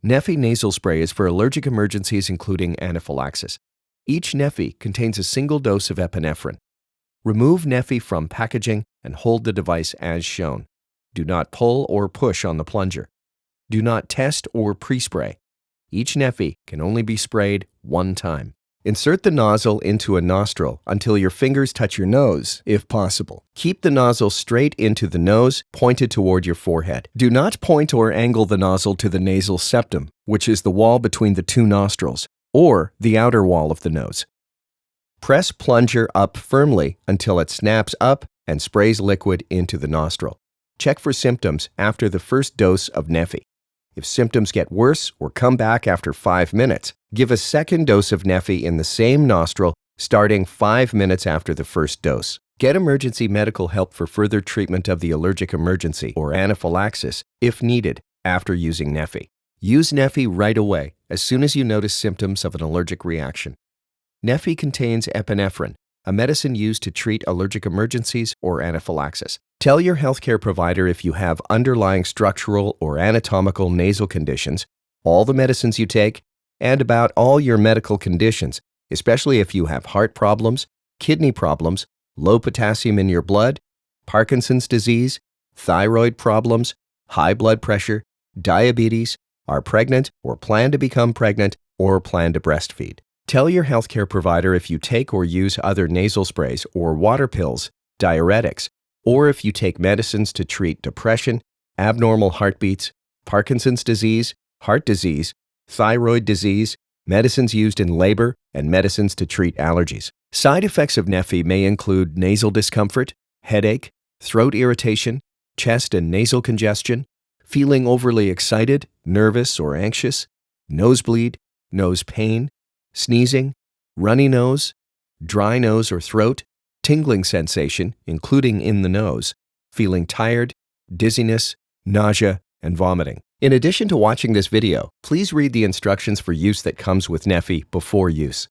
Neffy nasal spray is for allergic emergencies including anaphylaxis. Each neffy contains a single dose of epinephrine. Remove neffy from packaging and hold the device as shown. Do not pull or push on the plunger. Do not test or pre-spray. Each neffy can only be sprayed one time. Insert the nozzle into a nostril until your fingers touch your nose, if possible. Keep the nozzle straight into the nose, pointed toward your forehead. Do not point or angle the nozzle to the nasal septum, which is the wall between the two nostrils, or the outer wall of the nose. Press plunger up firmly until it snaps up and sprays liquid into the nostril. Check for symptoms after the first dose of neffy. If symptoms get worse or come back after 5 minutes, give a second dose of neffy in the same nostril starting 5 minutes after the first dose. Get emergency medical help for further treatment of the allergic emergency or anaphylaxis if needed after using neffy. Use neffy right away as soon as you notice symptoms of an allergic reaction. Neffy contains epinephrine, a medicine used to treat allergic emergencies or anaphylaxis. Tell your healthcare provider if you have underlying structural or anatomical nasal conditions, all the medicines you take, and about all your medical conditions, especially if you have heart problems, kidney problems, low potassium in your blood, Parkinson's disease, thyroid problems, high blood pressure, diabetes, are pregnant or plan to become pregnant, or plan to breastfeed. Tell your healthcare provider if you take or use other nasal sprays or water pills, diuretics, or if you take medicines to treat depression, abnormal heartbeats, Parkinson's disease, heart disease, thyroid disease, medicines used in labor, and medicines to treat allergies. Side effects of neffy may include nasal discomfort, headache, throat irritation, chest and nasal congestion, feeling overly excited, nervous, or anxious, nosebleed, nose pain, sneezing, runny nose, dry nose or throat, tingling sensation, including in the nose, feeling tired, dizziness, nausea, and vomiting. In addition to watching this video, please read the instructions for use that comes with neffy before use.